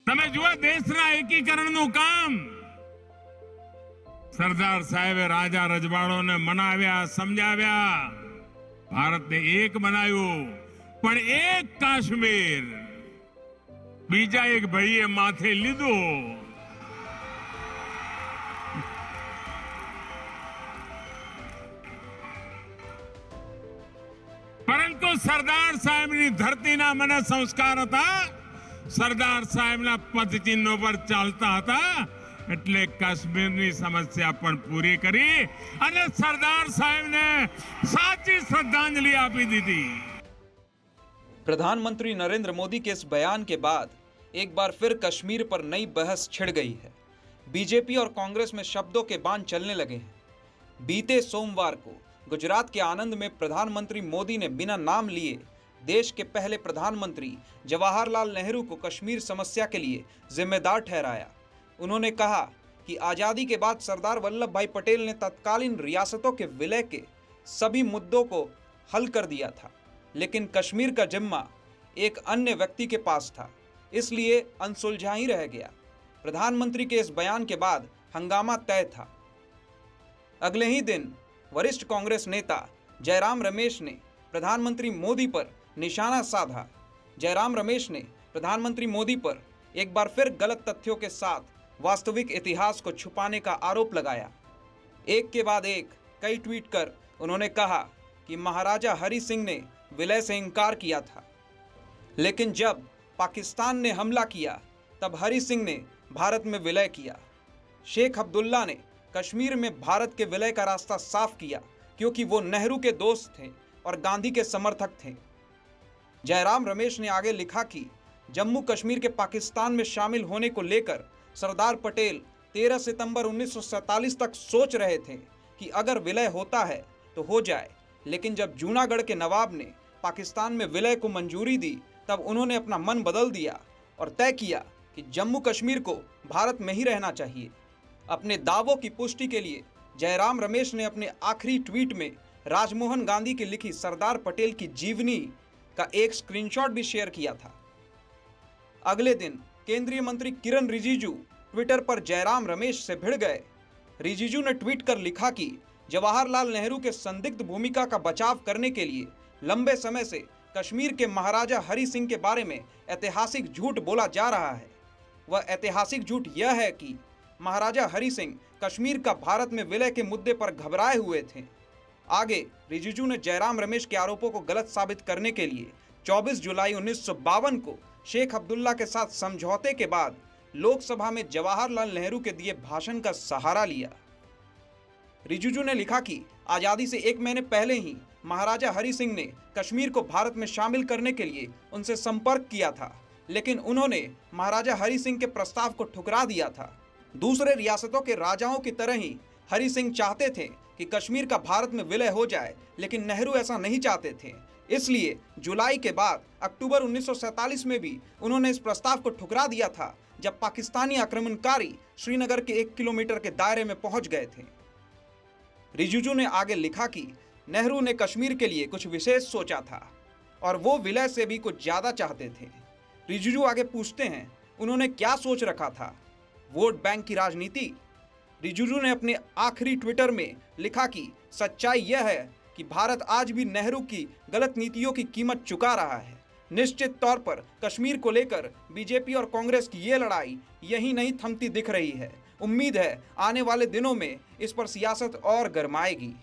તમે જુઓ દેશના એકીકરણનું કામ સરદાર સાહેબે રાજા રજવાડોને મનાવ્યા, સમજાવ્યા, ભારતને એક બનાવ્યું. પણ એક કાશ્મીર બીજા એક ભાઈએ માથે લીધું. પરંતુ સરદાર સાહેબની ધરતીના મને સંસ્કાર હતા, સરદાર સાહેબના પદચિહ્નો પર ચાલતા હતા, એટલે કાશ્મીરની સમસ્યા પણ પૂરી કરી અને સરદાર સાહેબને સાચી શ્રદ્ધાંજલિ આપી દીધી. प्रधानमंत्री नरेंद्र मोदी के इस बयान के बाद एक बार फिर कश्मीर पर नई बहस छिड़ गई है। बीजेपी और कांग्रेस में शब्दों के बाण चलने लगे हैं। बीते सोमवार को गुजरात के आनंद में प्रधानमंत्री मोदी ने बिना नाम लिए देश के पहले प्रधानमंत्री जवाहरलाल नेहरू को कश्मीर समस्या के लिए जिम्मेदार ठहराया। उन्होंने कहा कि आज़ादी के बाद सरदार वल्लभ भाई पटेल ने तत्कालीन रियासतों के विलय के सभी मुद्दों को हल कर दिया था, लेकिन कश्मीर का जिम्मा एक अन्य व्यक्ति के पास था, इसलिए अनसुलझा ही रह गया। प्रधानमंत्री के इस बयान के बाद हंगामा तय था। अगले ही दिन वरिष्ठ कांग्रेस नेता जयराम रमेश ने प्रधानमंत्री मोदी पर निशाना साधा। जयराम रमेश ने प्रधानमंत्री मोदी पर एक बार फिर गलत तथ्यों के साथ वास्तविक इतिहास को छुपाने का आरोप लगाया। एक के बाद एक कई ट्वीट कर उन्होंने कहा कि महाराजा हरि सिंह ने विलय से इनकार किया था, लेकिन जब पाकिस्तान ने हमला किया तब हरि सिंह ने भारत में विलय किया। शेख अब्दुल्ला ने कश्मीर में भारत के विलय का रास्ता साफ किया क्योंकि वो नेहरू के दोस्त थे और गांधी के समर्थक थे। जयराम रमेश ने आगे लिखा कि जम्मू कश्मीर के पाकिस्तान में शामिल होने को लेकर सरदार पटेल 13 सितंबर 1947 तक सोच रहे थे कि अगर विलय होता है तो हो जाए, लेकिन जब जूनागढ़ के नवाब ने पाकिस्तान में विलय को मंजूरी दी तब उन्होंने अपना मन बदल दिया और तय किया कि जम्मू कश्मीर को भारत में ही रहना चाहिए। अपने दावों की पुष्टि के लिए जयराम रमेश ने अपने आखिरी ट्वीट में राजमोहन गांधी की लिखी सरदार पटेल की जीवनी का एक स्क्रीनशॉट भी शेयर किया था। अगले दिन केंद्रीय मंत्री किरण रिजिजू ट्विटर पर जयराम रमेश से भिड़ गए। रिजिजू ने ट्वीट कर लिखा कि जवाहरलाल नेहरू के संदिग्ध भूमिका का बचाव करने के लिए लंबे समय से कश्मीर के महाराजा हरि सिंह के बारे में ऐतिहासिक झूठ बोला जा रहा है। वह ऐतिहासिक झूठ यह है कि महाराजा हरि सिंह कश्मीर का भारत में विलय के मुद्दे पर घबराए हुए थे। आगे रिजिजू ने जयराम रमेश के आरोपों को गलत साबित करने के लिए 24 जुलाई 1952 को शेख अब्दुल्ला के साथ समझौते के बाद लोकसभा में जवाहरलाल नेहरू के दिए भाषण का सहारा लिया। रिजिजू ने लिखा कि आज़ादी से एक महीने पहले ही महाराजा हरि सिंह ने कश्मीर को भारत में शामिल करने के लिए उनसे संपर्क किया था, लेकिन उन्होंने महाराजा हरि सिंह के प्रस्ताव को ठुकरा दिया था। दूसरे रियासतों के राजाओं की तरह ही हरि सिंह चाहते थे कि कश्मीर का भारत में विलय हो जाए, लेकिन नेहरू ऐसा नहीं चाहते थे। इसलिए जुलाई के बाद अक्टूबर 1947 में भी उन्होंने इस प्रस्ताव को ठुकरा दिया था, जब पाकिस्तानी आक्रमणकारी श्रीनगर के 1 किलोमीटर के दायरे में पहुंच गए थे। रिजिजू ने आगे लिखा कि नेहरू ने कश्मीर के लिए कुछ विशेष सोचा था और वो विलय से भी कुछ ज़्यादा चाहते थे। रिजिजू आगे पूछते हैं, उन्होंने क्या सोच रखा था? वोट बैंक की राजनीति? रिजिजू ने अपने आखिरी ट्विटर में लिखा कि सच्चाई यह है कि भारत आज भी नेहरू की गलत नीतियों की कीमत चुका रहा है। निश्चित तौर पर कश्मीर को लेकर बीजेपी और कांग्रेस की ये लड़ाई यहीं नहीं थमती दिख रही है। उम्मीद है आने वाले दिनों में इस पर सियासत और गरमाएगी।